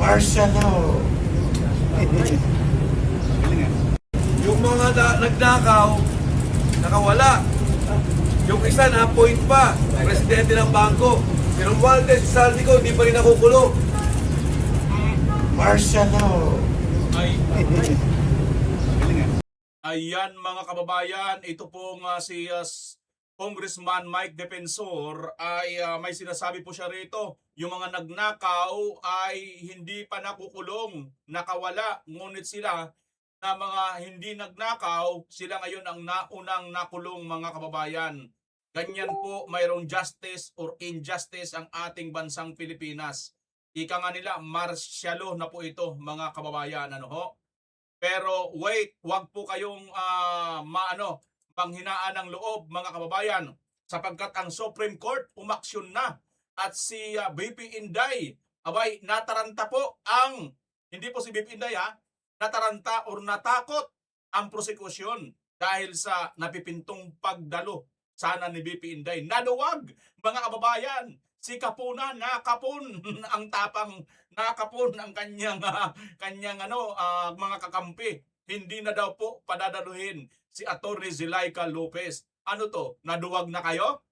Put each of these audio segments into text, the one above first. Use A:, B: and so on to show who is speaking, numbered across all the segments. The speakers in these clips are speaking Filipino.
A: Marcelo.
B: Yung mga nagnakaw, nakawala. Yung isa na-appoint pa, presidente ng bangko. Pero Walter Saldico, hindi pa rin nakukulong.
A: Marcelo.
C: Ayan mga kababayan, ito pong si Congressman Mike Defensor ay may sinasabi po siya rito. Yung mga nagnakaw ay hindi pa nakukulong, nakawala. Ngunit sila na mga hindi nagnakaw, sila ngayon ang naunang nakulong mga kababayan. Ganyan po mayroong justice or injustice ang ating bansang Pilipinas. Ika nga nila, martialo na po ito mga kababayan. Ano ho? Pero wait, wag po kayong panghinaan ng loob mga kababayan sapagkat ang Supreme Court umaksyon na at si BP Inday abay nataranta po ang hindi po si BP Inday nataranta or natakot ang prosekusyon dahil sa napipintong pagdalo sana ni BP Inday. Naluwag mga kababayan, si Kapuna nakapon ang tapang, nakapon ang kanyang mga kakampi. Hindi na daw po padadaluhin si Atty. Zulaika Lopez. Ano to? Naduwag na kayo?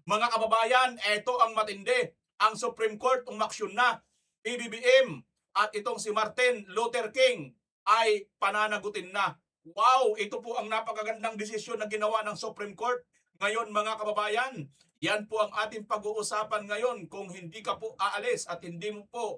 C: Mga kababayan, eto ang matindi. Ang Supreme Court umaksyon na. PBBM at itong si Martin Luther King ay pananagutin na. Wow, ito po ang napakagandang desisyon na ginawa ng Supreme Court. Ngayon mga kababayan, yan po ang ating pag-uusapan ngayon. Kung hindi ka po aalis at hindi mo po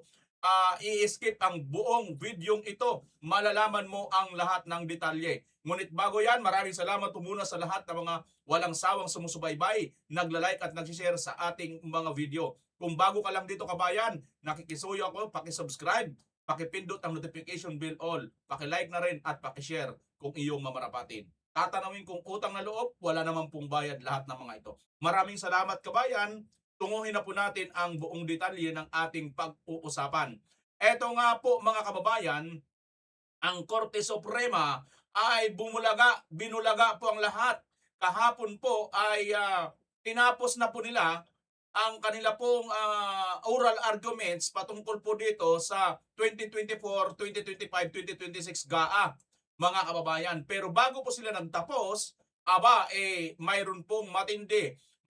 C: i-skip ang buong videong ito, malalaman mo ang lahat ng detalye. Ngunit bago yan, maraming salamat po muna sa lahat ng mga walang sawang sumusubaybay, nagla-like at nag-share sa ating mga video. Kung bago ka lang dito kabayan, nakikisuyo ako, pakisubscribe, pakipindot ang notification bell all, pakilike na rin at pakishare kung iyong mamarapatin. Tatanawin kung utang na loob, wala naman pong bayad lahat ng mga ito. Maraming salamat kabayan. Tunguhin na po natin ang buong detalye ng ating pag-uusapan. Eto nga po mga kababayan, ang Korte Suprema ay binulaga po ang lahat. Kahapon po ay tinapos na po nila ang kanila pong oral arguments patungkol po dito sa 2024, 2025, 2026 GAA mga kababayan. Pero bago po sila nagtapos, mayroon pong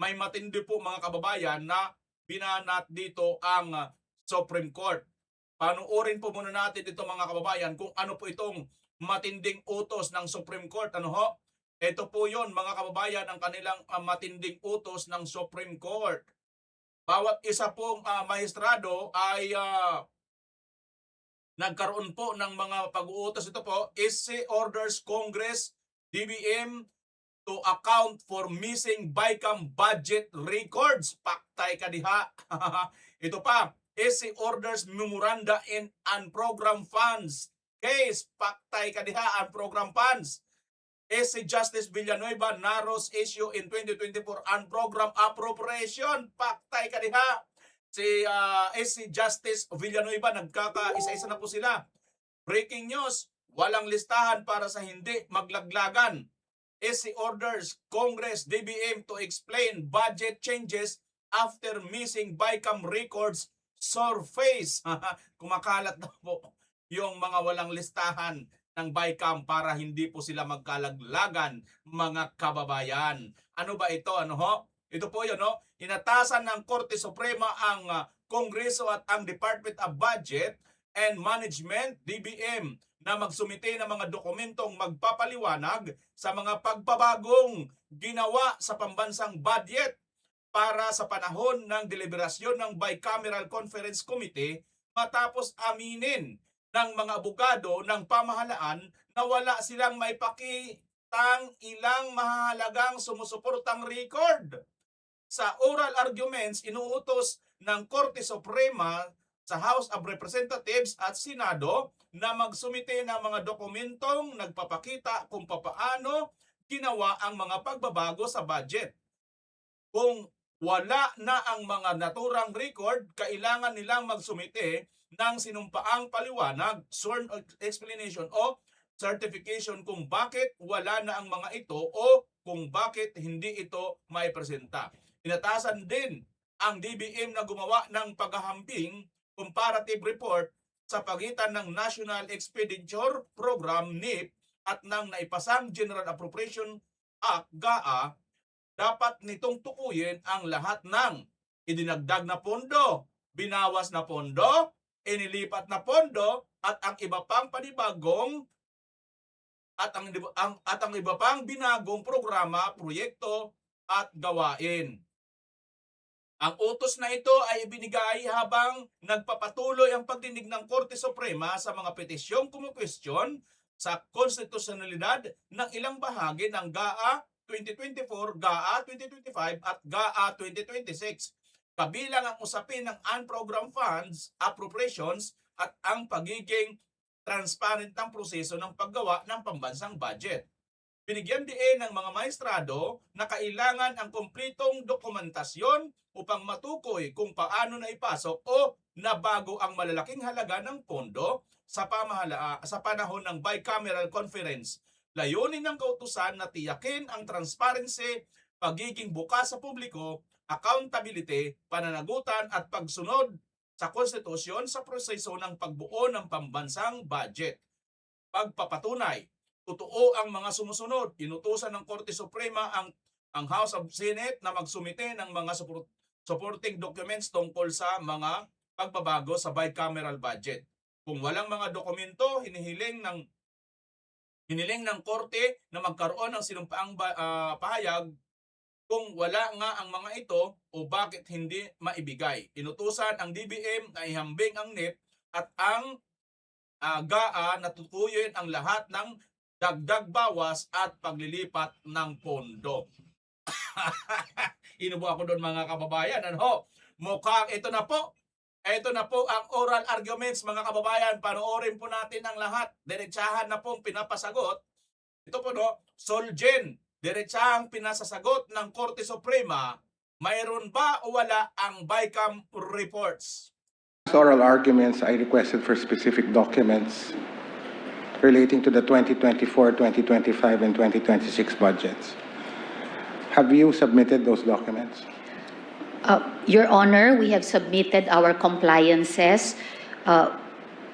C: may matindi po mga kababayan na binanat dito ang Supreme Court. Panuorin po muna natin dito mga kababayan kung ano po itong matinding utos ng Supreme Court. Ano ho? Ito po yon mga kababayan ang kanilang matinding utos ng Supreme Court. Bawat isa pong maestrado ay nagkaroon po ng mga pag-uutos. Ito po, SC orders Congress, DBM to account for missing BICAM budget records. Paktay ka diha. Ito pa, SC orders memoranda in unprogrammed funds. Case, paktay ka diha, unprogrammed funds. SC Justice Villanueva narrows issue in 2024 unprogrammed appropriation. Paktay ka diha. Si SC Justice Villanueva, nagkaka-isa-isa na po sila. Breaking news, walang listahan para sa hindi maglaglagan. SC orders Congress DBM to explain budget changes after missing BICAM records surface. Kumakalat na po yung mga walang listahan ng BICAM para hindi po sila magkalaglagan mga kababayan. Ano ba ito? Ano ho? Ito po yun, no? Inatasan ng Korte Suprema ang Kongreso at ang Department of Budget and Management, DBM, na magsumite ng mga dokumentong magpapaliwanag sa mga pagbabagong ginawa sa pambansang budget para sa panahon ng deliberasyon ng Bicameral Conference Committee matapos aminin ng mga abogado ng pamahalaan na wala silang maipakitang ilang mahalagang sumusuportang record. Sa oral arguments, inuutos ng Korte Suprema sa House of Representatives at Senado na magsumite ng mga dokumentong nagpapakita kung papaano ginawa ang mga pagbabago sa budget. Kung wala na ang mga naturang record, kailangan nilang magsumite ng sinumpaang paliwanag, sworn explanation o certification kung bakit wala na ang mga ito o kung bakit hindi ito maipresenta. Inatasan din ang DBM na gumawa ng paghahambing comparative report sa pagitan ng National Expenditure Program NEP at ng naipasang General Appropriation Act GAA, dapat nitong tukuyin ang lahat ng idinagdag na pondo, binawas na pondo, inilipat na pondo at ang iba pang panibagong at ang iba pang binagong programa, proyekto at gawain. Ang utos na ito ay ibinigay habang nagpapatuloy ang pagdinig ng Korte Suprema sa mga petisyong kumukwestiyon sa konstitusyonalidad ng ilang bahagi ng GAA 2024, GAA 2025 at GAA 2026, kabilang ang usapin ng unprogrammed funds, appropriations at ang pagiging transparent ng proseso ng paggawa ng pambansang budget. Binigyan din ng mga maestrado na kailangan ang kumpletong dokumentasyon upang matukoy kung paano na ipasok o nabago ang malalaking halaga ng pondo sa panahon ng bicameral conference. Layunin ng kautusan na tiyakin ang transparency, pagiging bukas sa publiko, accountability, pananagutan at pagsunod sa konstitusyon sa proseso ng pagbuo ng pambansang budget. Pagpapatunay, totoo ang mga sumusunod. Inutusan ng Korte Suprema ang House of Senate na magsumite ng mga supporting documents tungkol sa mga pagbabago sa bicameral budget. Kung walang mga dokumento, hinihiling ng Korte na magkaroon ng sinumpaang pahayag kung wala nga ang mga ito o bakit hindi maibigay. Inutusan ang DBM na ihambing ang NEP at ang GAA na tutuyin ang lahat ng dagdag bawas at paglilipat ng pondo. Inubo ako doon mga kababayan. Ano? Mukhang ito na po ang oral arguments mga kababayan. Panoorin po natin ang lahat. Diretsahan na pong pinapasagot. Ito po no, Solgen. Diretsahang pinasasagot ng Korte Suprema. Mayroon ba o wala ang BICAM reports?
A: Oral arguments, I requested for specific documents relating to the 2024, 2025, and 2026 budgets. Have you submitted those documents?
D: Your Honor, we have submitted our compliances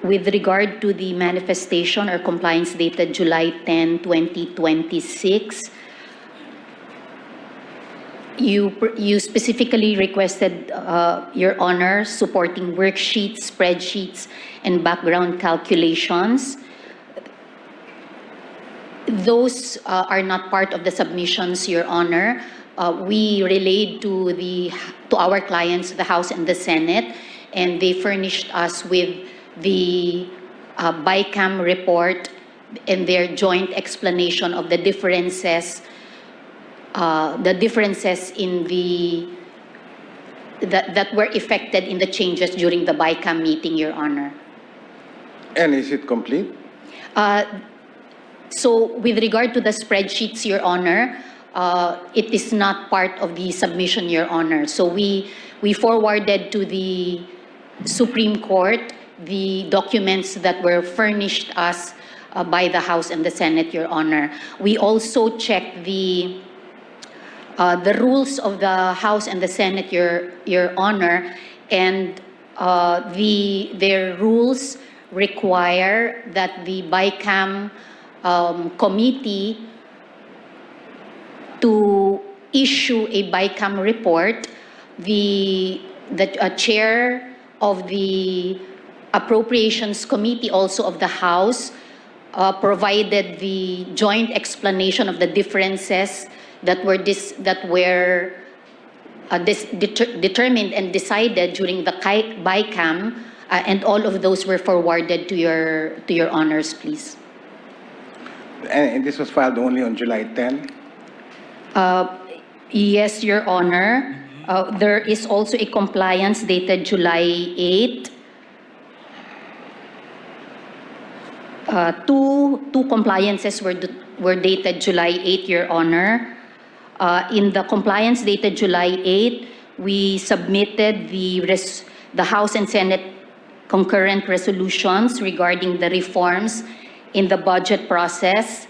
D: with regard to the manifestation or compliance dated July 10, 2026. You specifically requested, Your Honor, supporting worksheets, spreadsheets, and background calculations. Those are not part of the submissions, Your Honor. We relayed to our clients, the House and the Senate, and they furnished us with the BICAM report and their joint explanation of the differences in that were effected in the changes during the BICAM meeting, Your Honor.
A: And is it complete?
D: So with regard to the spreadsheets, Your Honor, it is not part of the submission, Your Honor. So we forwarded to the Supreme Court the documents that were furnished us by the House and the Senate, Your Honor. We also checked the rules of the House and the Senate, Your Honor, and their rules require that the BICAM committee to issue a BICAM report. The chair of the Appropriations Committee, also of the House, provided the joint explanation of the differences that were determined and decided during the BICAM, and all of those were forwarded to your honors, please.
A: And this was filed only on July 10?
D: Yes, Your Honor. There is also a compliance dated July 8. Two compliances were dated July 8, Your Honor. In the compliance dated July 8, we submitted the House and Senate concurrent resolutions regarding the reforms in the budget process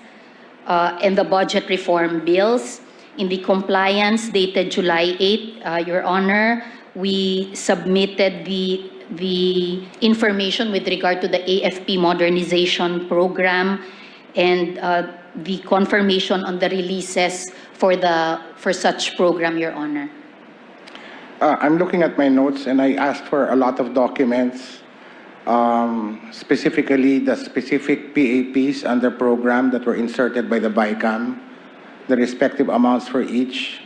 D: and the budget reform bills. In the compliance dated July 8, Your Honor, we submitted the information with regard to the AFP modernization program and the confirmation on the releases for such program, Your Honor.
A: I'm looking at my notes and I asked for a lot of documents, specifically the specific PAPs under program that were inserted by the BICAM, the respective amounts for each,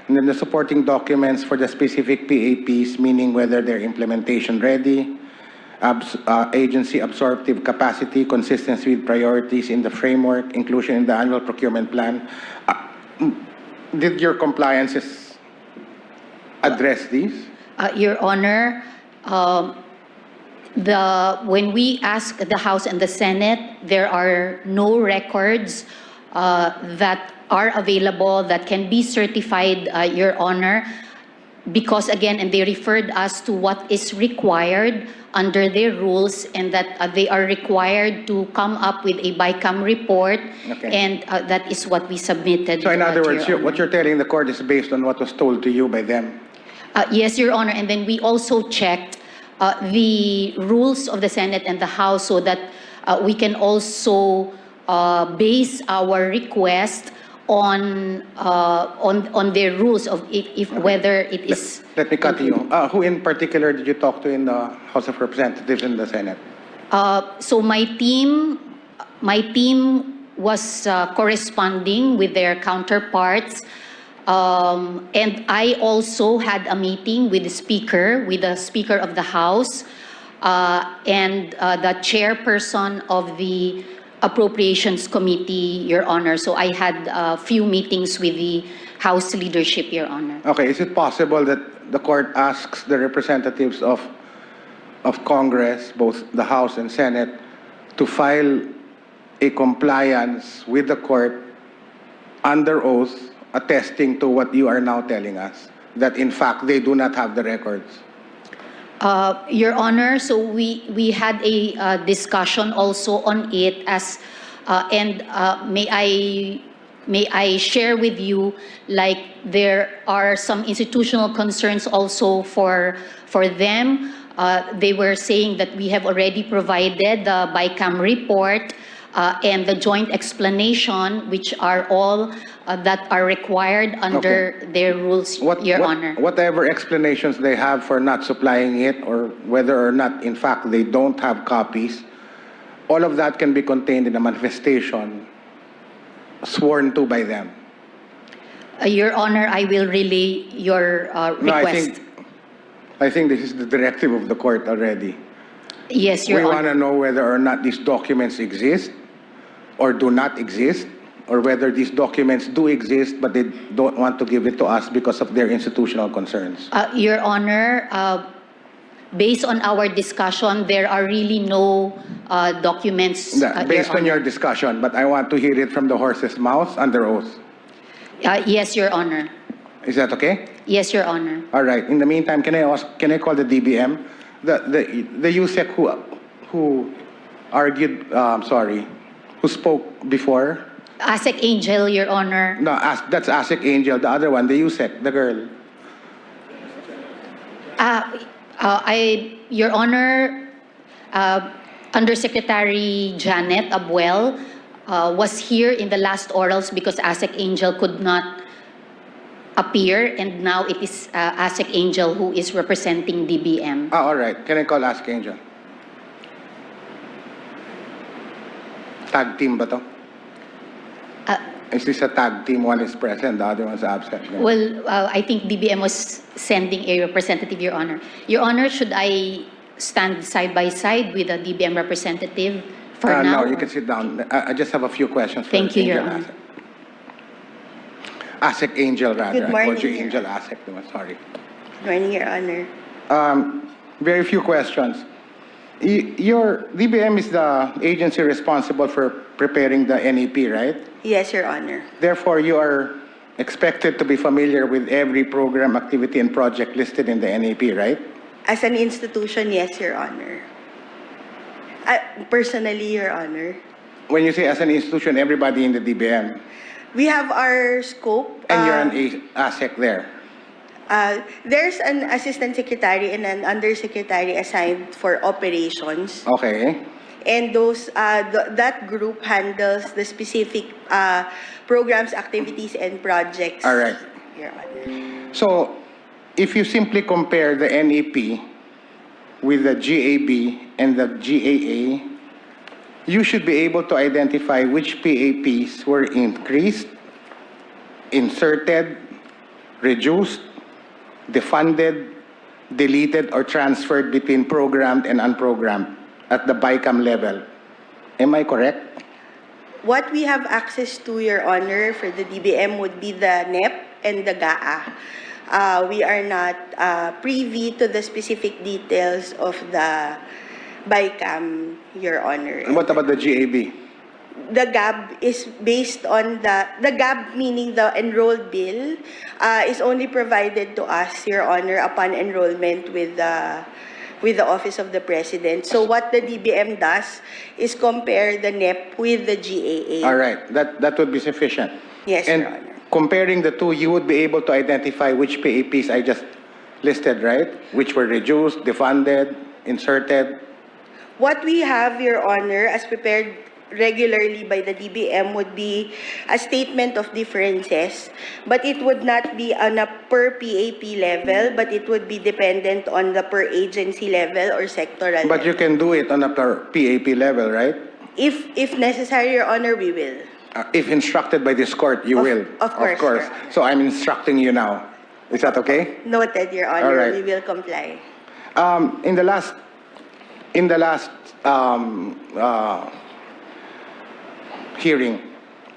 A: and then the supporting documents for the specific PAPs, meaning whether they're implementation ready, agency absorptive capacity, consistency with priorities in the framework, inclusion in the annual procurement plan. Did your compliances address these?
D: Your Honor, when we ask the House and the Senate, there are no records that are available that can be certified, Your Honor, because again, and they referred us to what is required under their rules, and that they are required to come up with a BICAM report,
A: Okay.
D: and that is what we submitted.
A: So in other
D: to
A: words,
D: Your
A: what
D: Honor.
A: you're telling the court is based on what was told to you by them.
D: Yes, Your Honor, and then we also checked the rules of the Senate and the House so that we can also base our request on their rules of if whether it is.
A: Let me cut you. Who in particular did you talk to in the House of Representatives and the Senate?
D: So my team was corresponding with their counterparts, and I also had a meeting with the Speaker of the House, and the chairperson of the Appropriations Committee, Your Honor. So I had a few meetings with the House leadership, Your Honor.
A: Okay, is it possible that the court asks the representatives of Congress, both the House and Senate, to file a compliance with the court under oath, attesting to what you are now telling us, that in fact they do not have the records?
D: Your Honor, so we had a discussion also on it as, and may I share with you, like there are some institutional concerns also for them. They were saying that we have already provided the BICAM report and the joint explanation, which are all that are required under their rules, Your Honor.
A: Whatever explanations they have for not supplying it, or whether or not, in fact, they don't have copies, all of that can be contained in a manifestation sworn to by them.
D: Your Honor, I will relay your request.
A: No, I think this is the directive of the court already.
D: Yes, Your
A: We want
D: Honor.
A: to know whether or not these documents exist or do not exist, or whether these documents do exist but they don't want to give it to us because of their institutional concerns.
D: Your Honor, based on our discussion, there are really no documents.
A: Based on your discussion, but I want to hear it from the horse's mouth under oath.
D: Yes, Your Honor.
A: Is that okay?
D: Yes, Your Honor.
A: All right. In the meantime, can I call the DBM? The USEC who argued, who spoke before?
D: ASEC Angel, Your Honor.
A: No, that's ASEC Angel. The other one, the USEC, the girl.
D: Your Honor, Undersecretary Janet Abuel was here in the last orals because ASEC Angel could not appear, and now it is ASEC Angel who is representing DBM.
A: All right. Can I call ASEC Angel? Tag team ba to? Is this a tag team? One is present, the other one's absent.
D: Well, I think DBM was sending a representative, Your Honor. Your Honor, should I stand side by side with a DBM representative for now?
A: No, you can sit down. I just have a few questions for
D: Thank you, Your
A: Angel
D: Honor.
A: ASEC. ASEC Angel, rather.
E: Good
A: I called
E: morning,
A: you
E: Your
A: Angel ASEC. No, sorry.
E: Good morning, Your Honor.
A: Very few questions. Your DBM is the agency responsible for preparing the NEP, right?
E: Yes, Your Honor.
A: Therefore, you are expected to be familiar with every program, activity, and project listed in the NEP, right?
E: As an institution, yes, Your Honor. Personally, Your Honor.
A: When you say as an institution, everybody in the DBM,
E: We have our scope.
A: and you're an ASEC there.
E: There's an assistant secretary and an undersecretary assigned for operations.
A: Okay.
E: And that group handles the specific programs, activities, and projects.
A: All right.
E: Your Honor.
A: So, if you simply compare the NEP with the GAB and the GAA, you should be able to identify which PAPs were increased, inserted, reduced, defunded, deleted, or transferred between programmed and unprogrammed at the BICAM level. Am I correct?
E: What we have access to, Your Honor, for the DBM would be the NEP and the GAA. We are not privy to the specific details of the BICAM, Your Honor.
A: And what about the GAB?
E: The GAB is based on the GAB, meaning the enrolled bill, is only provided to us, Your Honor, upon enrollment with the Office of the President. So what the DBM does is compare the NEP with the GAA.
A: All right, that would be sufficient.
E: Yes,
A: And
E: Your Honor.
A: comparing the two, you would be able to identify which PAPs I just listed, right? Which were reduced, defunded, inserted.
E: What we have, Your Honor, as prepared regularly by the DBM would be a statement of differences, but it would not be on a per PAP level, but it would be dependent on the per agency level or sectoral
A: But
E: level.
A: you can do it on a per PAP level, right?
E: If necessary, Your Honor, we will.
A: If instructed by this court, you will.
E: Of course, Your Honor.
A: So I'm instructing you now. Is that okay?
E: Noted, Your Honor.
A: All right.
E: We will comply.
A: In the last hearing,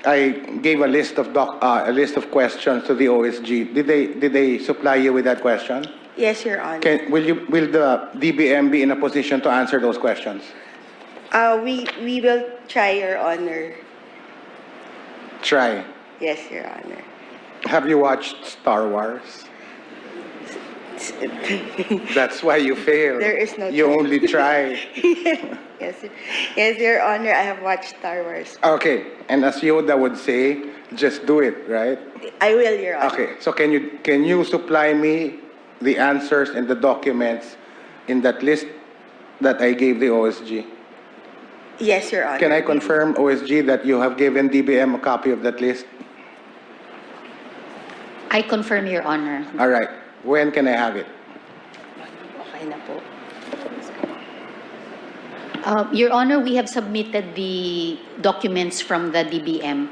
A: I gave a list of questions to the OSG. Did they supply you with that question?
E: Yes, Your Honor.
A: Will the DBM be in a position to answer those questions?
E: We will try, Your Honor.
A: Try.
E: Yes, Your Honor.
A: Have you watched Star Wars? That's why you failed.
E: There is no
A: You
E: try.
A: only try.
E: Yes, Your Honor. I have watched Star Wars.
A: Okay, and as Yoda would say, just do it, right?
E: I will, Your Honor.
A: Okay, so can you supply me the answers and the documents in that list that I gave the OSG?
E: Yes, Your Honor.
A: Can I confirm, OSG, that you have given DBM a copy of that list?
D: I confirm, Your Honor.
A: All right. When can I have it?
E: Okay na po.
D: Your Honor, we have submitted the documents from the DBM.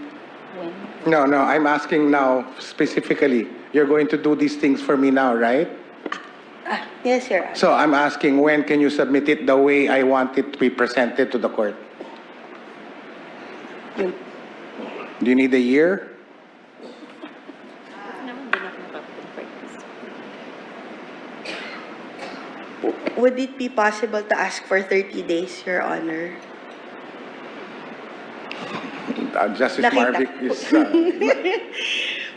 D: When?
A: No, I'm asking now specifically. You're going to do these things for me now, right?
E: Yes, Your Honor.
A: So I'm asking, when can you submit it the way I want it to be presented to the court?
E: Yun.
A: Do you need a year?
E: Would it be possible to ask for 30 days, Your Honor?
A: Justice
E: Nakita.
A: Marvick is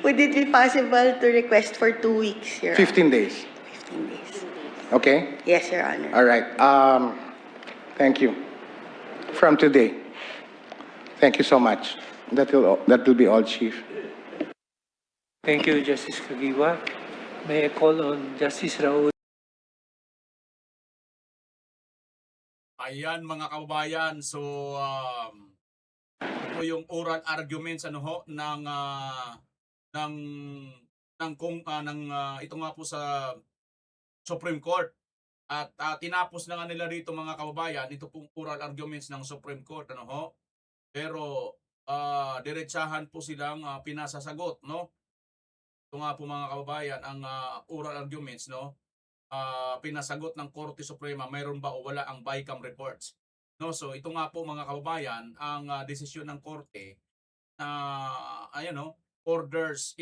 E: Would it be possible to request for 2 weeks, Your
A: 15 days.
E: Honor? 15 days.
A: Okay?
E: Yes, Your Honor.
A: All right. Thank you. From today. Thank you so much. That will be all, Chief.
F: Thank you, Justice Kagiwa. May I call on Justice Raul?
C: Ayan mga kababayan, so ito yung oral arguments ng ito nga po sa Supreme Court. At tinapos na nga nila rito mga kababayan, ito pong oral arguments ng Supreme Court Pero diretsahan po silang pinasasagot, no? Ito nga po mga kababayan ang oral arguments, pinasagot ng Korte Suprema, mayroon ba o wala ang BICAM reports. No, so ito nga po mga kababayan ang desisyon ng korte na orders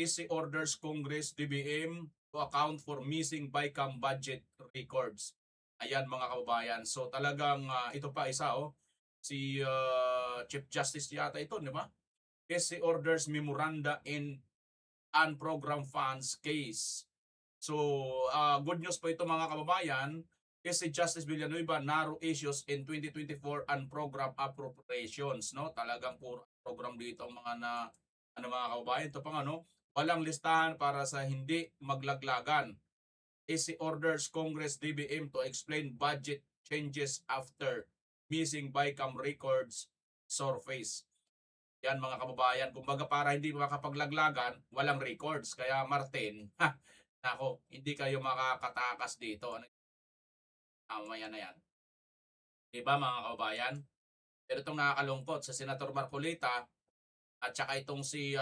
C: Congress DBM to account for missing BICAM budget records. Ayan mga kababayan. So talagang ito pa isa si Chief Justice yata ito, di ba? SC orders memoranda in unprogrammed funds case. So, good news po ito mga kababayan, kasi Justice Villanueva narrow issues in 2024 unprogrammed appropriations, no? Talagang puro program dito ang mga mga kababayan. Ito pa walang listahan para sa hindi maglaglagan. EC orders Congress DBM to explain budget changes after missing BICAM records surface. Yan mga kababayan, kumbaga para hindi makapaglaglagan, walang records. Kaya Martin, nako, hindi kayo makakatakas dito. Mamaya na yan. Diba mga kababayan? Pero itong nakakalungkot sa Senator Marcolita at saka itong si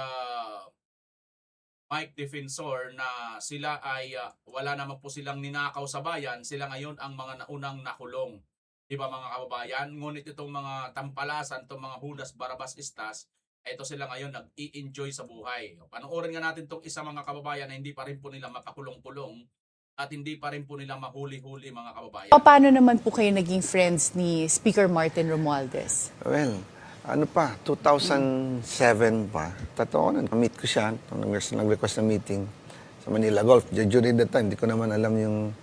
C: Mike Defensor na sila ay wala naman po silang ninakaw sa bayan, sila ngayon ang mga naunang nakulong. Diba mga kababayan? Ngunit itong mga tampalasan, itong mga Judas Barabas Estas, ito sila ngayon nag-i-enjoy sa buhay. Panoorin nga natin itong isa mga kababayan na hindi pa rin po nila mapakulong-kulong at hindi pa rin po nila mahuli-huli mga kababayan.
G: Paano naman po kayo naging friends ni Speaker Martin Romualdez?
H: Well, 2007 pa. Totoo na, na-meet ko siya. Nag-request ng meeting sa Manila Golf. During that time, hindi ko naman alam yung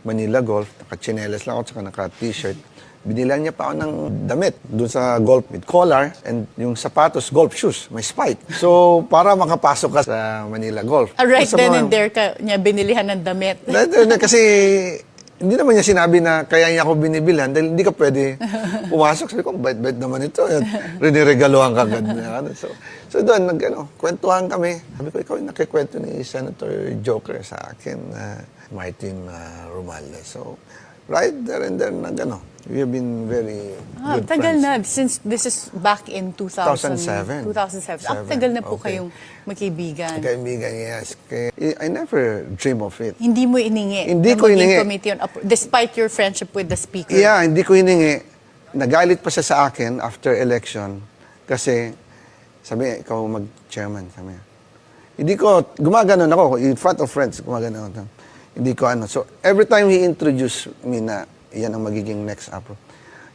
H: Manila Golf. Naka-chinelas lang ako, saka naka-t-shirt. Binilan niya pa ako ng damit dun sa golf with collar and yung sapatos, golf shoes, may spike. So, para makapasok ka sa Manila Golf.
G: Right
H: Sa
G: then
H: mga-
G: and there ka niya binilihan ng damit.
H: Kasi hindi naman niya sinabi na kaya niya ako binibilhan dahil hindi ka pwede pumasok. Sabi ko, bait-bait naman ito. Riniregaluhan ka agad. So doon, kwentuhan kami. Sabi ko, ikaw yung nakikwento ni Senator Joker sa akin, Martin Romualdez. So, right there and there, we have been very good
G: Tagal
H: friends.
G: na. Since this is back in
H: 2007.
G: 2007. Tagal na po
H: Okay.
G: kayong magkaibigan.
H: Kaibigan, yes. I never dream of it.
G: Hindi mo iningi.
H: Hindi
G: na
H: ko
G: maging
H: iningi.
G: committee despite your friendship with the Speaker.
H: Yeah, hindi ko hiningi. Nagalit pa siya sa akin after election kasi sabi niya, ikaw mag-chairman. Sabi niya. Hindi ko, gumaganon ako. In front of friends, gumaganon ako. Hindi ko So, every time he introduced me na yan ang magiging next up,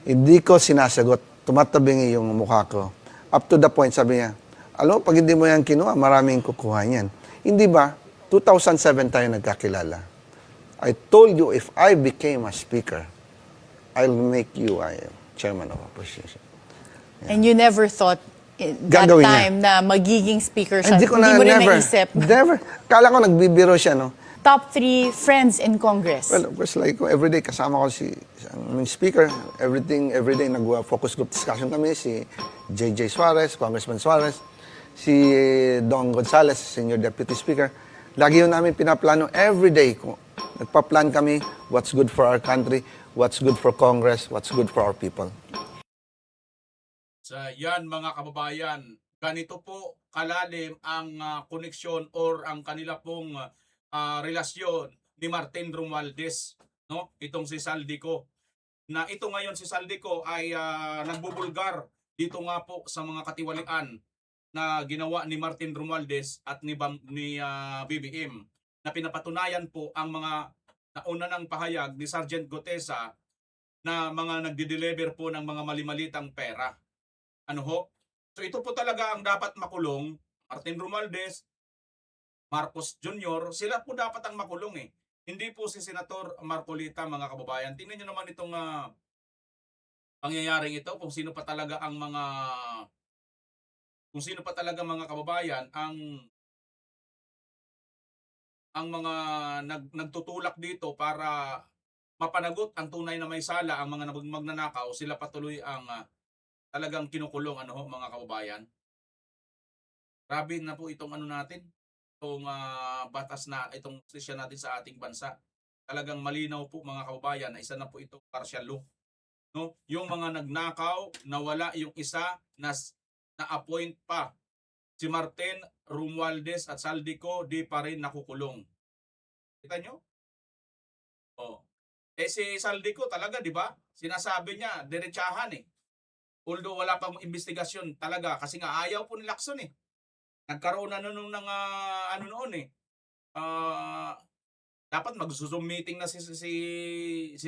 H: hindi ko sinasagot. Tumatabingi yung mukha ko. Up to the point, sabi niya, alam mo, pag hindi mo yan kinuha, maraming kukuha yan. Hindi ba? 2007 tayo nagkakilala. I told you if I became a speaker, I'll make you chairman of opposition.
G: And you never thought that
H: Gagawin niya.
G: time na magiging speaker siya.
H: Hindi ko na,
G: mo rin
H: never.
G: naisip.
H: Never. Kala ko nagbibiro siya, no?
G: Top 3 friends in Congress.
H: Well, of course, like everyday kasama ko si speaker. Every day nag-focus group discussion kami. Si J.J. Suarez, Congressman Suarez. Si Don Gonzales, Senior Deputy Speaker. Lagi yun namin pinaplano everyday. Nagpa-plan kami what's good for our country, what's good for Congress, what's good for our people.
C: Sa yan mga kababayan, ganito po kalalim ang koneksyon or ang kanila pong relasyon ni Martin Romualdez, no? Itong si Saldico. Na ito ngayon si Saldico ay nagbubulgar dito nga po sa mga katiwalian na ginawa ni Martin Romualdez at ni BBM na pinapatunayan po ang mga nauna ng pahayag ni Sergeant Gotesa na mga nagde-deliver po ng mga mali-malitang pera. Ano ho? So ito po talaga ang dapat makulong. Martin Romualdez, Marcos Jr., sila po dapat ang makulong eh. Hindi po si Senator Marcolita mga kababayan. Tingnan nyo naman itong pangyayaring ito kung sino pa talaga ang mga mga kababayan ang mga nagtutulak dito para mapanagot ang tunay na may sala ang mga magnanakaw, sila patuloy ang talagang kinukulong mga kababayan. Grabe na po itong natin, itong batas na itong sesyon natin sa ating bansa. Talagang malinaw po mga kababayan na isa na po itong partial law. No? Yung mga nagnakaw, nawala yung isa na-appoint pa. Si Martin Romualdez at Saldico di pa rin nakukulong. Kita nyo? Oh. Si Saldico talaga, di ba? Sinasabi niya, diretsahan eh. Although wala pang investigasyon talaga kasi nga ayaw po ni Lacson eh. Nagkaroon na noon ng noon eh. Dapat mag-zoom meeting na si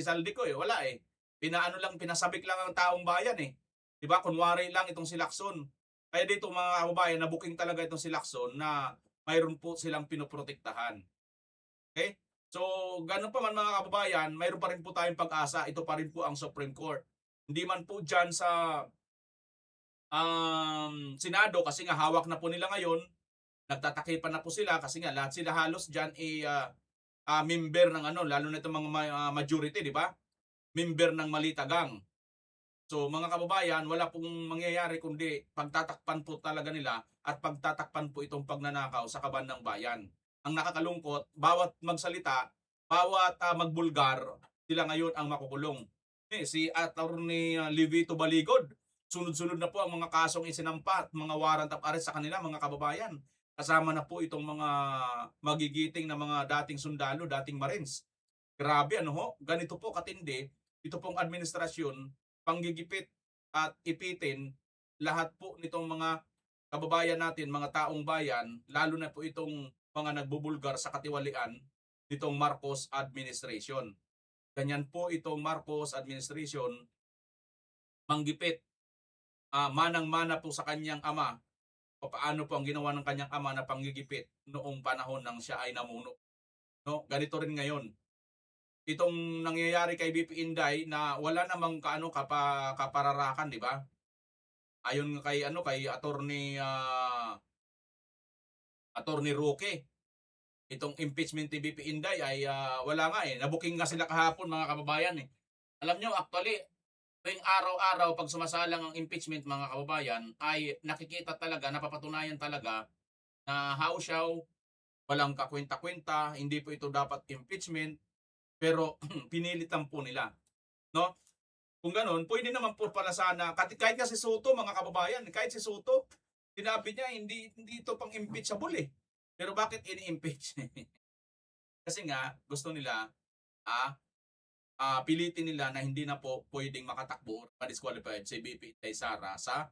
C: Saldico eh. Wala eh. Pinasabik lang ang taong bayan eh. 'Di ba? Kunwari lang itong si Lacson. Kaya dito mga kababayan, na-booking talaga itong si Lacson na mayroon po silang pinoprotektahan. Okay? So, ganun pa man mga kababayan, mayroon pa rin po tayong pag-asa. Ito pa rin po ang Supreme Court. Hindi man po dyan sa Senado kasi nga hawak na po nila ngayon Nagtatakipan na po sila kasi nga lahat sila halos diyan member ng ano, lalo na itong mga majority, di ba? Member ng Malitagang. So mga kababayan, wala pong mangyayari kundi pagtatakpan po talaga nila at pagtatakpan po itong pagnanakaw sa kaban ng bayan. Ang nakakalungkot, bawat magsalita, bawat magbulgar, sila ngayon ang makukulong. Si Attorney Livito Baligod, sunod-sunod na po ang mga kasong isinampa at mga warrant of arrest sa kanila, mga kababayan. Kasama na po itong mga magigiting na mga dating sundalo, dating Marines. Grabe ano ho, ganito po katindi, ito pong administrasyon, panggigipit at ipitin lahat po nitong mga kababayan natin, mga taong bayan, lalo na po itong mga nagbubulgar sa katiwalian nitong Marcos administration. Ganyan po itong Marcos administration, manggipit, manang-mana po sa kanyang ama, o paano po ang ginawa ng kanyang ama na panggigipit noong panahon nang siya ay namuno. No, ganito rin ngayon. Itong nangyayari kay BP Inday na wala namang kapararakan, di ba? Ayon kay Attorney Roque, itong impeachment ni BP Inday ay wala nga nabuking nga sila kahapon, mga kababayan eh. Alam nyo, actually, tuwing araw-araw pag sumasalang ang impeachment, mga kababayan, ay nakikita talaga, napapatunayan talaga na hausyaw, walang kakwenta-kwenta, hindi po ito dapat impeachment, pero pinilitan po nila. No? Kung ganun, pwede naman po pala sana, kahit nga si Soto, mga kababayan, kahit si Soto, sinabi niya, hindi ito pang impeachable eh. Pero bakit ini-impeach? Kasi nga, gusto nila, pilitin nila na hindi na po pwedeng makatakbo o ma-disqualified si BP Inday Sara sa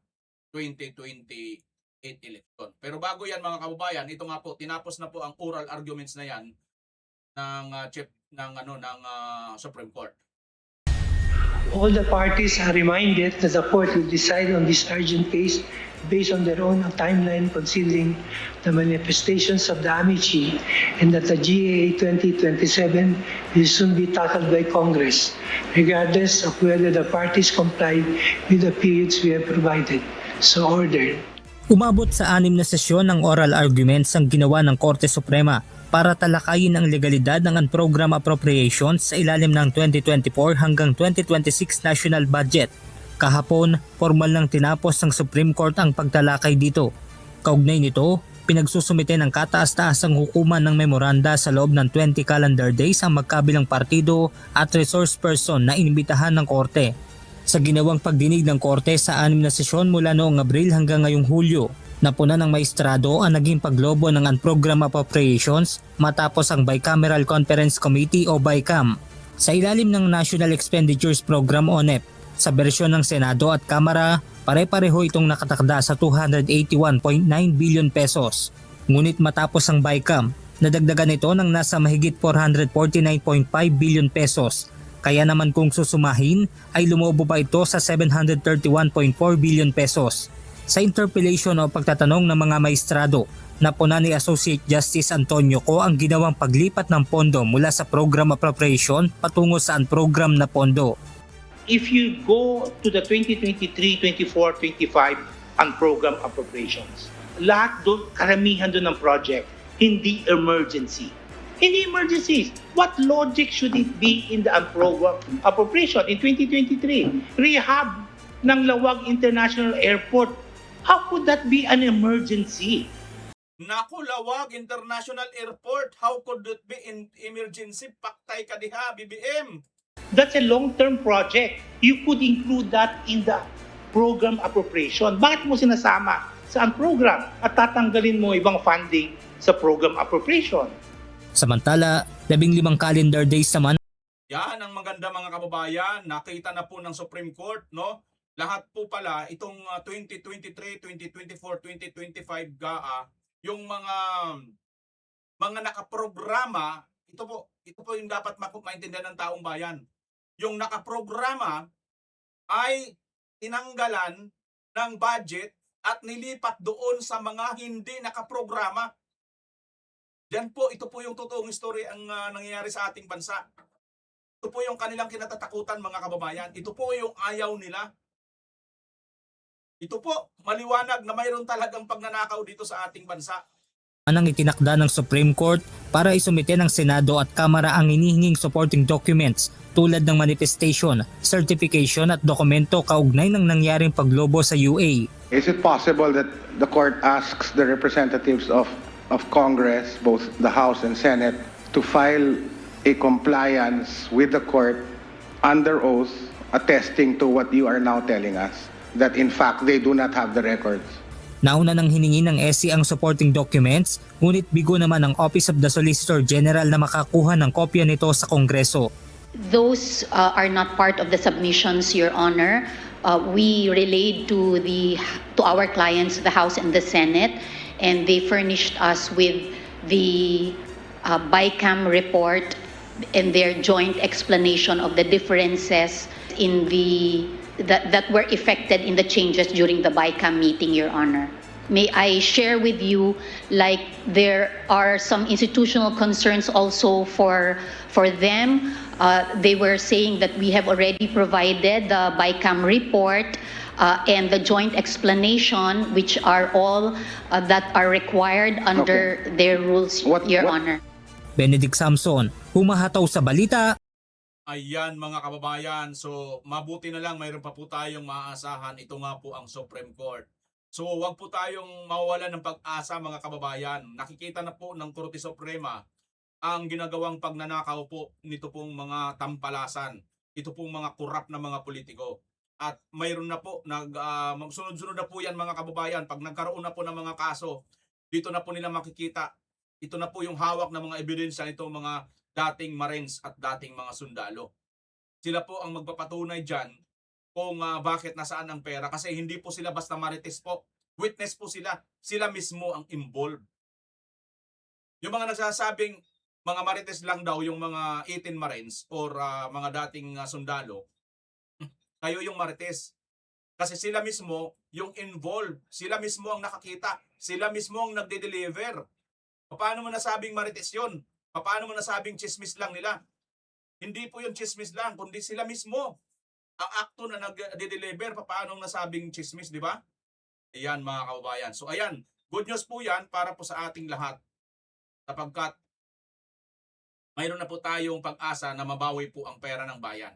C: 2028 election. Pero bago yan, mga kababayan, ito nga po, tinapos na po ang oral arguments na yan ng chief ng Supreme Court.
F: All the parties are reminded that the court will decide on this urgent case based on their own timeline, considering the manifestations of the amici, and that the GAA 2027 will soon be tackled by Congress, regardless of whether the parties comply with the periods we have provided. So ordered.
I: Umabot sa 6 na sesyon ng oral arguments ang ginawa ng Korte Suprema para talakayin ang legalidad ng program appropriations sa ilalim ng 2024 hanggang 2026 national budget. Kahapon, formal lang tinapos ng Supreme Court ang pagtalakay dito. Kaugnay nito, pinagsusumite ng kataas-taasang hukuman ng memoranda sa loob ng 20 calendar days ang magkabilang partido at resource person na inimbitahan ng Korte. Sa ginawang pagdinig ng Korte sa 6 na sesyon mula noong Abril hanggang ngayong Hulyo, napuna ng maestrado ang naging paglobo ng program appropriations matapos ang Bicameral Conference Committee o BICAM. Sa ilalim ng National Expenditures Program o NEP, sa bersyon ng Senado at Kamara, pare-pareho itong nakatakda sa 281.9 billion pesos. Ngunit matapos ang BICAM, nadagdagan ito ng nasa mahigit 449.5 billion pesos. Kaya naman kung susumahin ay lumobo pa ito sa 731.4 billion pesos. Sa interpellation o pagtatanong ng mga maestrado, napuna ni Associate Justice Antonio Co ang ginawang paglipat ng pondo mula sa program appropriation patungo sa program na pondo.
J: If you go to the 2023, 24, 25 ang program appropriations, lahat doon, karamihan doon ng project, hindi emergency. Hindi emergencies. What logic should it be in the program appropriation in 2023? Rehab ng Lawag International Airport. How could that be an emergency?
C: Naku, Lawag International Airport, how could it be in emergency? Paktay ka diha, BBM.
J: That's a long-term project. You could include that in the program appropriation. Bakit mo sinasama sa program at tatanggalin mo ibang funding sa program appropriation?
I: Samantala, 15 calendar days naman.
C: Yan ang maganda, mga kababayan. Nakita na po ng Supreme Court, no? Lahat po pala itong 2023, 2024, 2025 GAA, yung mga nakaprograma, ito po yung dapat maintindihan ng taong bayan. Yung nakaprograma ay tinanggalan ng budget at nilipat doon sa mga hindi nakaprograma. Ito po yung totoong story ang nangyayari sa ating bansa. Ito po yung kanilang kinatatakutan, mga kababayan. Ito po yung ayaw nila. Ito po, maliwanag na mayroon talagang pagnanakaw dito sa ating bansa.
I: Anang itinakda ng Supreme Court para isumite ng Senado at Kamara ang hinihinging supporting documents tulad ng manifestation, certification at dokumento kaugnay ng nangyaring paglobo sa UA.
A: Is it possible that the court asks the representatives of Congress, both the House and Senate, to file a compliance with the court under oath attesting to what you are now telling us, that in fact they do not have the records?
I: Nauna nang hiningi ng SC ang supporting documents, ngunit bigo naman ang Office of the Solicitor General na makakuha ng kopya nito sa Kongreso.
D: Those are not part of the submissions, Your Honor. We relayed to our clients, the House and the Senate, and they furnished us with the BICAM report and their joint explanation of the differences in that were effected in the changes during the BICAM meeting, Your Honor. May I share with you, like, there are some institutional concerns also for them. They were saying that we have already provided the BICAM report and the joint explanation, which are all that are required under their rules, Your Honor.
I: Benedict Samson, humahataw sa balita.
C: Ayan mga kababayan, so mabuti na lang mayroon pa po tayong maaasahan. Ito nga po ang Supreme Court. So wag po tayong mawawalan ng pag-asa mga kababayan. Nakikita na po ng Korte Suprema ang ginagawang pagnanakaw po nito pong mga tampalasan. Ito pong mga korap na mga politiko. At mayroon na po, sunod-sunod na po yan mga kababayan. Pag nagkaroon na po ng mga kaso, dito na po nila makikita. Ito na po yung hawak ng mga ebidensya nitong mga dating Marines at dating mga sundalo. Sila po ang magpapatunay dyan kung bakit nasaan ang pera. Kasi hindi po sila basta marites po. Witness po sila. Sila mismo ang involved. Yung mga nagsasabing mga marites lang daw yung mga 18 Marines or mga dating sundalo, kayo yung marites. Kasi sila mismo yung involved. Sila mismo ang nakakita. Sila mismo ang nagde-deliver. Paano mo nasabing marites yun? Paano mo nasabing chismis lang nila? Hindi po yung chismis lang, kundi sila mismo ang akto na nag-deliver. Paano nasabing chismis, di ba? Ayan mga kababayan. So ayan, good news po yan para po sa ating lahat. Sapagkat mayroon na po tayong pag-asa na mabawi po ang pera ng bayan.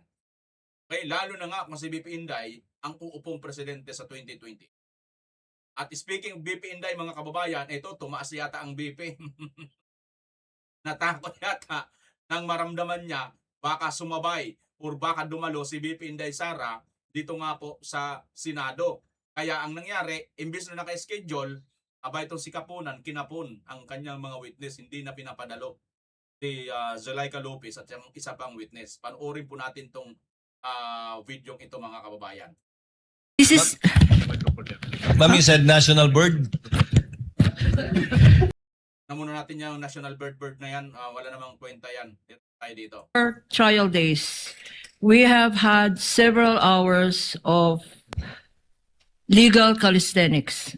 C: Okay, lalo na nga kung si BP Inday ang uupong presidente sa 2020. At speaking of BP Inday mga kababayan, ito tumaas yata ang BP. Natakot yata nang maramdaman niya baka sumabay or baka dumalo si BP Inday Sara dito nga po sa Senado. Kaya ang nangyari, imbis na naka-schedule, itong si Kapunan, kinapon ang kanyang mga witness, hindi na pinapadalo si Zulaika Lopez at yung isa pang witness. Panoorin po natin tong video ito mga kababayan.
K: This is... Mami said national bird.
C: Namuna natin yung national bird na yan. Wala namang kwenta yan. Dito tayo dito.
L: Trial days, we have had several hours of legal calisthenics,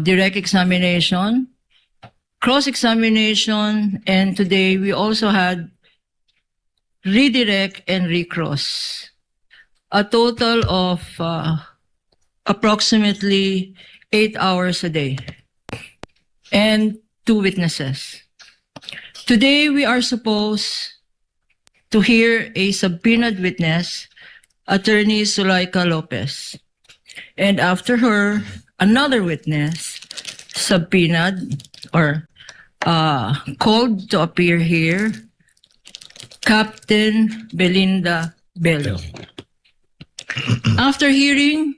L: direct examination, cross-examination, and today we also had redirect and recross. A total of approximately 8 hours a day. And 2 witnesses. Today, we are supposed to hear a subpoenaed witness, Attorney Zulaika Lopez. And after her, another witness, subpoenaed or called to appear here, Captain Belinda Bello. After hearing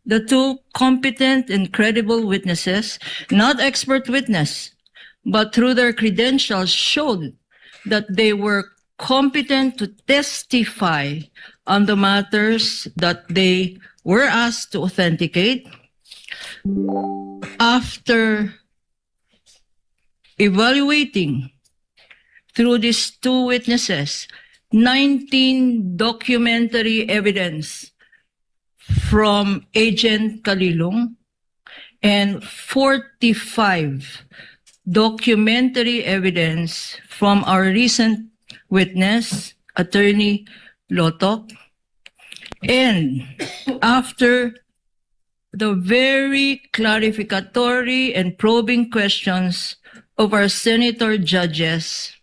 L: the 2 competent and credible witnesses, not expert witness, but through their credentials showed that they were competent to testify on the matters that they were asked to authenticate. After evaluating through these 2 witnesses, 19 documentary evidence from Agent Kalilong and 45 documentary evidence from our recent witness, Attorney Lotok. And after the very clarificatory and probing questions of our senator judges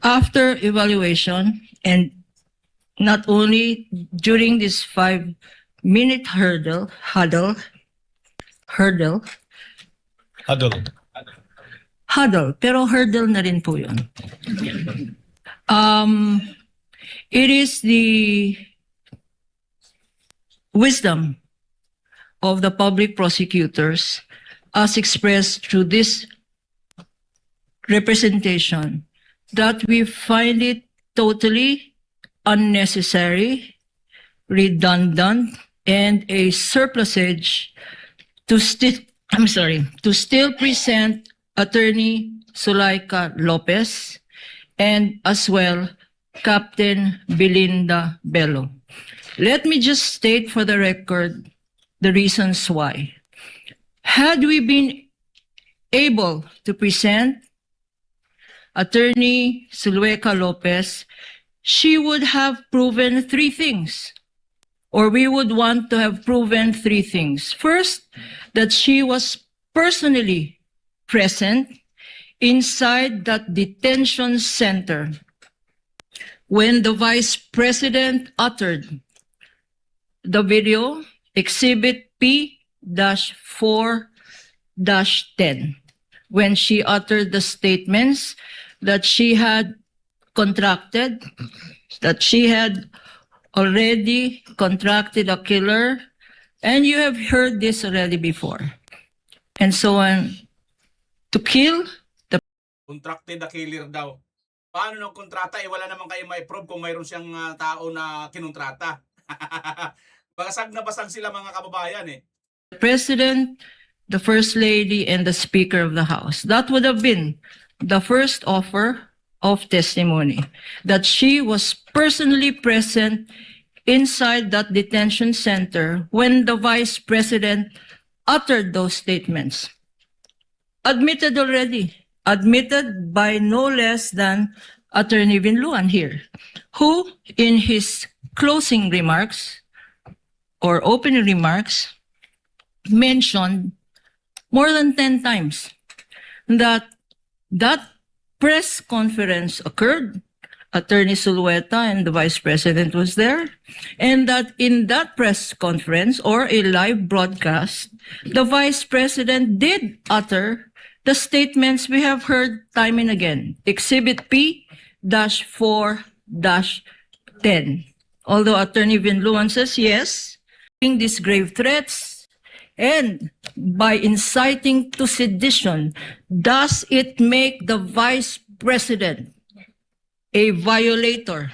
L: after evaluation, and not only during this 5-minute hurdle, pero hurdle na rin po yun. It is the wisdom of the public prosecutors as expressed through this representation that we find it totally unnecessary, redundant, and a surplusage to still present Attorney Zulaika Lopez and as well Captain Belinda Bello. Let me just state for the record the reasons why. Had we been able to present Attorney Zulaika Lopez, she would have proven 3 things, or we would want to have proven 3 things. First, that she was personally present inside that detention center when the Vice President uttered the video, Exhibit P-4-10, when she uttered the statements that she had contracted, that she had already contracted a killer, and you have heard this already before, and so on, to kill the
C: Contracted na killer daw. Paano ng kontrata? Wala naman kayo may prove kung mayroon siyang tao na kinontrata. Basag na basag sila mga kababayan eh.
L: President, the First Lady, and the Speaker of the House. That would have been the first offer of testimony, that she was personally present inside that detention center when the Vice President uttered those statements. Admitted already, admitted by no less than Attorney Vinluan here, who in his closing remarks or opening remarks mentioned more than 10 times that that press conference occurred, Attorney Zulueta and the Vice President was there, and that in that press conference or a live broadcast, the Vice President did utter the statements we have heard time and again, Exhibit P-4-10. Although Attorney Vinluan says yes, these grave threats, and by inciting to sedition, does it make the Vice President a violator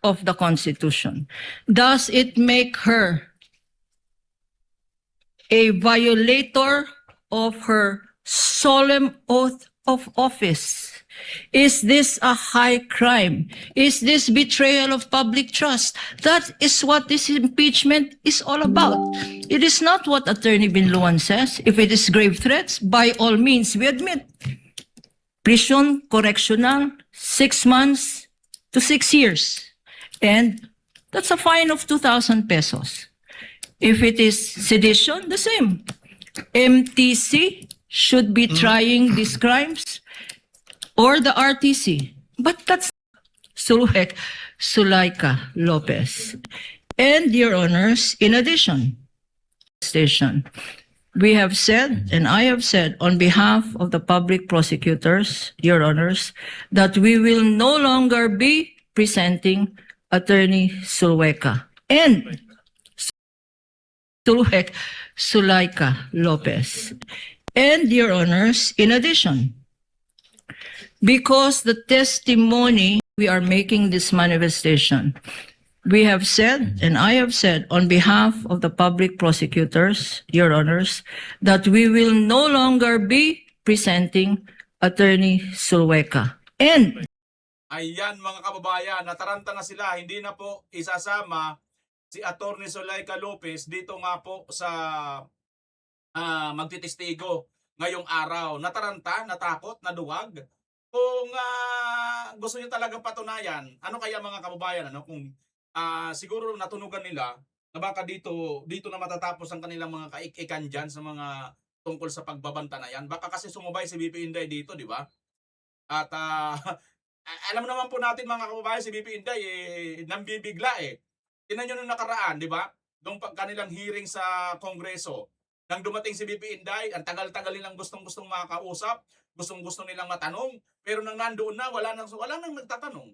L: of the Constitution? Does it make her a violator of her solemn oath of office? Is this a high crime? Is this betrayal of public trust? That is what this impeachment is all about. It is not what Attorney Binluan says. If it is grave threats, by all means, we admit. Prison correctional, 6 months to 6 years. And that's a fine of 2,000 pesos. If it is sedition, the same. MTC should be trying these crimes, or the RTC. But that's Zulaika Lopez. And, Your Honors, in addition, we have said, and I have said on behalf of the public prosecutors, Your Honors, that we will no longer be presenting Attorney Zulueta and Zulaika Lopez. And, Your Honors, in addition, because the testimony we are making this manifestation, we have said, and I have said on behalf of the public prosecutors, Your Honors, that we will no longer be presenting Attorney Zulueta. And
C: Ayan mga kababayan, nataranta na sila, hindi na po isasama si Attorney Zulaika Lopez dito nga po sa magtitestigo ngayong araw. Nataranta, natakot, naduwag. Kung gusto niyo talagang patunayan, ano kaya mga kababayan, ano, kung siguro natunugan nila na baka dito na matatapos ang kanilang mga kaikikan dyan sa mga tungkol sa pagbabanta na yan. Baka kasi sumubay si BP Inday dito, di ba? At alam naman po natin mga kababayan, si BP Inday nambibigla eh. Tingnan nyo nung nakaraan, di ba? Nung kanilang hearing sa Kongreso, nang dumating si BP Inday, ang tagal-tagal nilang gustong-gustong makakausap, gustong-gusto nilang matanong, pero nang nandoon na, wala nang nagtatanong.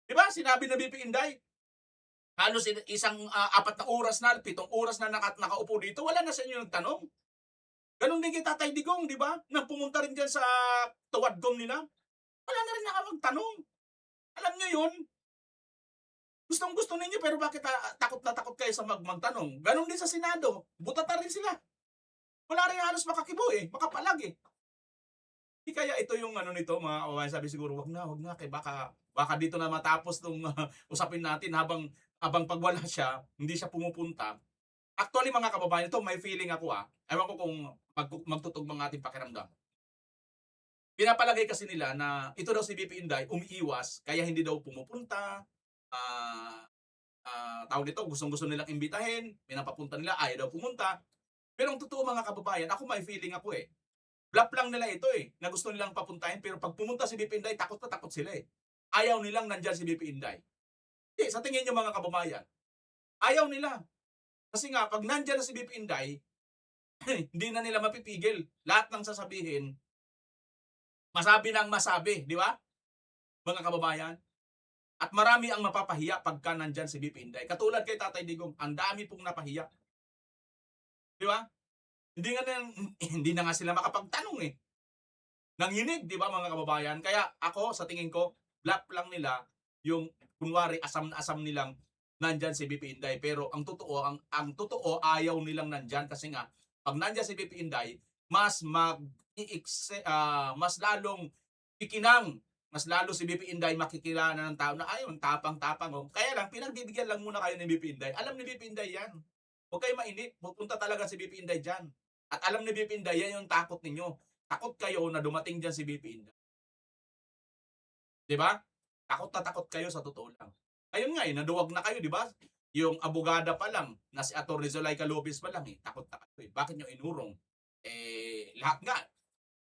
C: Di ba? Sinabi na BP Inday, halos isang 4 na oras na, 7 oras na nakaupo dito, wala na sa inyo nagtanong. Ganon din kay Tatay Digong, di ba? Nang pumunta rin dyan sa tuwadgom nila, wala na rin nakapagtanong. Alam nyo yun? Gustong-gusto ninyo, pero bakit takot na takot kayo sa magtanong? Ganon din sa Senado, butata rin sila. Wala rin halos makakibo eh, makapalag eh. Di kaya ito yung ano nito, mga kababayan, sabi siguro, wag na, kaya baka dito na matapos itong usapin natin habang pag wala siya, hindi siya pumupunta. Actually mga kababayan, ito may feeling ako ewan ko kung magtutugmang ating pakiramdam. Pinapalagay kasi nila na ito daw si BP Inday umiiwas, kaya hindi daw pumupunta. Tawag nito, gustong-gusto nilang imbitahin, pinapapunta nila, ayaw daw pumunta. Pero ang totoo mga kababayan, ako may feeling ako eh. Bluff lang nila ito eh, na gusto nilang papuntahin, pero pag pumunta si BP Inday, takot na takot sila eh. Ayaw nilang nandyan si BP Inday. Hindi, sa tingin nyo mga kababayan, ayaw nila. Kasi nga, pag nandyan na si BP Inday, hindi na nila mapipigil. Lahat ng sasabihin, masabi ng masabi, di ba? Mga kababayan. At marami ang mapapahiya pagka nandyan si BP Inday. Katulad kay Tatay Digong, ang dami pong napahiya. Di ba? Hindi na nga sila makapagtanong eh. Nanginig, di ba mga kababayan? Kaya ako, sa tingin ko, bluff lang nila yung kunwari asam na asam nilang nandyan si BP Inday. Pero ang totoo ayaw nilang nandyan kasi nga pag nandyan si BP Inday, mas lalong ikinang, mas lalo si BP Inday makikilala ng tao na ayun, tapang-tapang. Kaya lang, pinagbibigyan lang muna kayo ni BP Inday. Alam ni BP Inday yan. Huwag kayo mainip. Pupunta talaga si BP Inday dyan. At alam ni BP Inday, yan yung takot ninyo. Takot kayo na dumating dyan si BP Inday. Diba? Takot na takot kayo sa totoo lang. Ayun nga naduwag na kayo, diba? Yung abogada pa lang, na si Atty. Zulaika Lopez pa lang takot na kayo. Bakit nyo inurong? Lahat nga.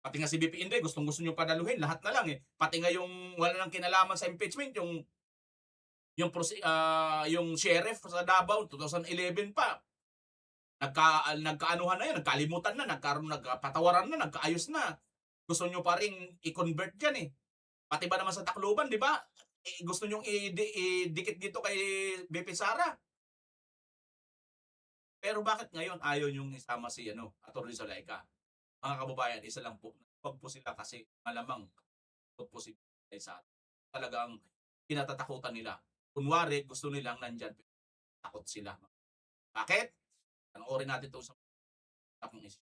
C: Pati nga si BP Inday, gustong-gusto nyo padaluhin, lahat na lang Pati nga yung wala nang kinalaman sa impeachment, yung sheriff sa Davao, 2011 pa. Nagkaanuhan na yan, nagkalimutan na, nagpatawaran na, nagkaayos na. Gusto nyo pa rin i-convert dyan Pati ba naman sa Tacloban, di ba? Gusto nyo i-dikit dito kay BP Sara. Pero bakit ngayon ayaw nyo isama si Atty. Zulaika? Mga kababayan, isa lang po. Huwag po sila kasi malamang huwag po si Sara. Talagang kinatatakutan nila. Kunwari, gusto nilang nandyan. Takot sila. Bakit? Panoorin natin ito sa tapong issue.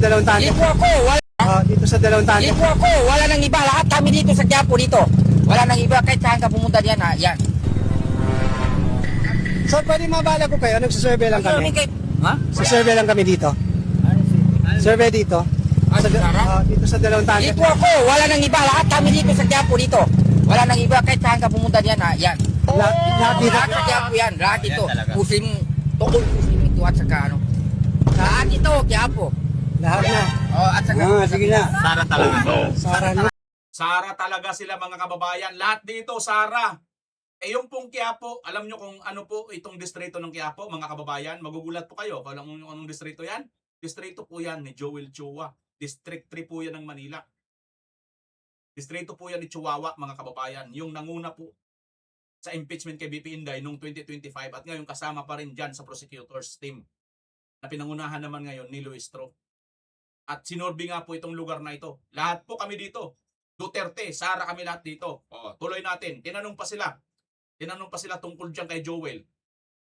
M: Dalawang tanong. Lipo ako. Dito sa dalawang tanong. Lipo ako. Wala nang iba. Lahat kami dito sa Quiapo dito. Wala nang iba. Kahit saan ka pumunta diyan Yan. So, pwede mabala ko kayo. Nagsusurvey lang kami. Survey lang kami dito. Survey dito. Dito sa dalawang tanong. Lipo ako. Wala nang iba. Lahat kami dito sa Quiapo dito. Wala nang iba. Kahit saan ka pumunta diyan Yan. Lahat dito. Lahat sa Quiapo yan. Lahat dito. Muslim. Tukol Muslim ito at saka Lahat dito. Quiapo. Lahat na. At saka. Sige na. Sara talaga.
C: Sara talaga sila mga kababayan. Lahat dito, Sara. Yung pong Quiapo, alam nyo kung ano po itong distrito ng Quiapo, mga kababayan? Magugulat po kayo. Kung alam nyo anong distrito yan? Distrito po yan ni Joel Chua. District 3 po yan ng Manila. Distrito po yan ni Chihuahua, mga kababayan. Yung nanguna po sa impeachment kay BP Inday noong 2025 at ngayon kasama pa rin dyan sa prosecutors team na pinangunahan naman ngayon ni Luis Tro. At sinorbi nga po itong lugar na ito. Lahat po kami dito. Duterte, Sara kami lahat dito. Tuloy natin. Tinanong pa sila tungkol dyan kay Joel.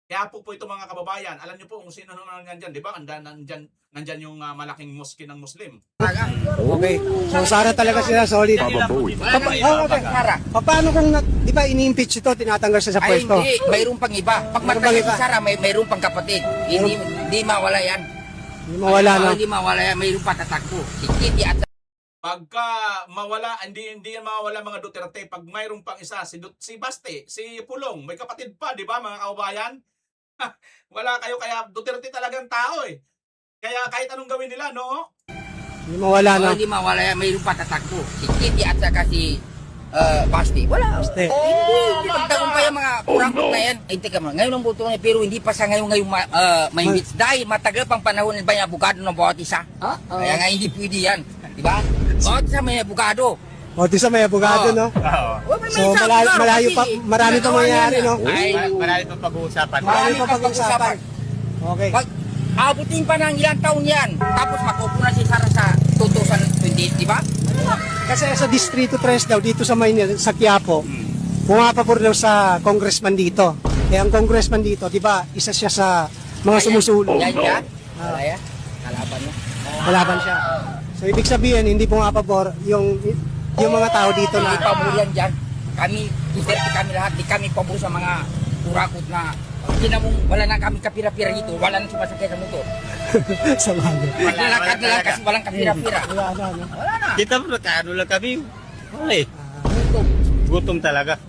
C: Kaya po ito mga kababayan. Alam niyo po kung sino naman nandyan. Di ba? Nandyan yung malaking mosque ng Muslim.
M: Okay. So, Sara talaga sila solid.
L: Sara.
M: Paano kung, di ba, ini-impeach ito, tinatanggal siya sa pwesto?
L: Ay, hindi. Mayroon pang iba. Pag matay si Sara, mayroon pang kapatid. Hindi mawala yan.
M: Hindi mawala, no?
L: Hindi mawala yan. Mayroon pa tatakbo.
C: Pagka mawala, hindi yan mawawala mga Duterte. Pag mayroong pang isa, si Baste, si Pulong, may kapatid pa, di ba mga kababayan? Wala kayo, kaya Duterte talagang tao eh. Kaya kahit anong gawin nila, no?
M: Hindi mawala na.
N: Hindi mawala, mayroon pa tatakbo. Si Kitty at saka si Basti. Wala.
M: Basti.
N: Hindi magtagumpay ang mga kurangkot na yan. Ay, teka mo, ngayon ang boto niya, pero hindi pa sa ngayon may hits. Dahil matagal pang panahon ba yung abogado ng bawat isa? Kaya nga hindi pwede yan. Di ba? Bawat isa may abogado.
M: O, di sa may abogado, no? So, malayo pa, marami pa mangyayari, no?
N: Marami pa pag-uusapan.
M: Marami pa pag-uusapan. Okay.
N: Pag abutin pa ng ilang taon yan, tapos makupo na si Sara sa 2028, di ba?
M: Kasi sa Distrito 3 daw, dito sa Maynila, sa Quiapo, pumapabor daw sa congressman dito. Kaya ang congressman dito, di ba, isa siya sa mga sumusulong.
N: Yan siya? Malaya? Kalaban niya?
M: Kalaban siya. So, ibig sabihin, hindi pumapabor yung mga tao dito
N: Hindi
M: na...
N: pabor yan dyan. Kami, Duterte kami lahat, di kami pabor sa mga kurakot na kinamong wala na kami kapira-pira dito, wala na sumasakay sa motor.
M: sa bagay.
N: Lalakad na lang kasi walang kapira-pira.
M: Wala na, no?
N: Wala na.
K: Kita mo, ano lang kami. Wala eh. Gutom talaga.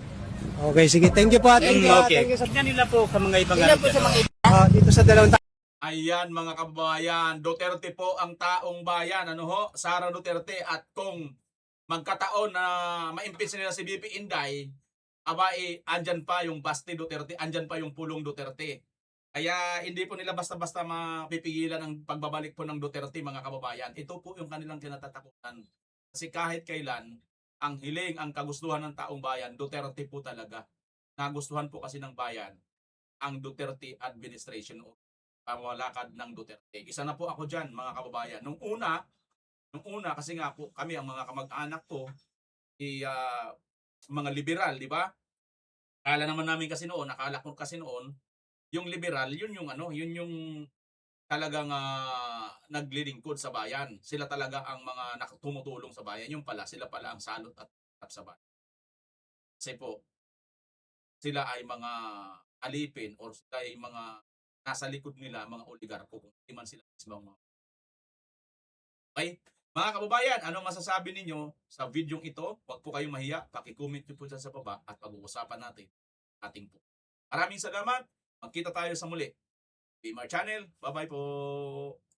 M: Okay, sige. Thank you po. Thank you.
K: Okay.
M: Thank you sa...
K: Nila po sa mga ibang
N: Tingnan po sa mga
M: dito sa dalawang
C: Ayan mga kababayan, Duterte po ang taong bayan, ano ho, Sara Duterte. At kung magkataon na maimpinsin nila si BP Inday, andyan pa yung Basti Duterte, andyan pa yung Pulong Duterte. Kaya hindi po nila basta-basta mapipigilan ang pagbabalik po ng Duterte mga kababayan. Ito po yung kanilang kinatatakutan. Kasi kahit kailan, ang hiling, ang kagustuhan ng taong bayan, Duterte po talaga. Nagustuhan po kasi ng bayan ang Duterte administration o pamawalakad ng Duterte. Isa na po ako dyan mga kababayan. Nung una kasi nga po kami ang mga kamag-anak ko mga liberal, di ba? Akala naman namin kasi noon, nakala ko kasi noon, yung liberal, yun yung talagang naglilingkod sa bayan. Sila talaga ang mga tumutulong sa bayan. Yung pala, sila pala ang salot at sa bayan. Kasi po, sila ay mga alipin or sila ay mga nasa likod nila, mga oligarko, kung hindi man sila mismo. Okay? Mga kababayan, anong masasabi ninyo sa videong ito? Huwag po kayong mahiya, paki-comment nyo po dyan sa baba at pag-uusapan natin ating po. Maraming salamat, magkita tayo sa muli. Bimar Channel, bye-bye po!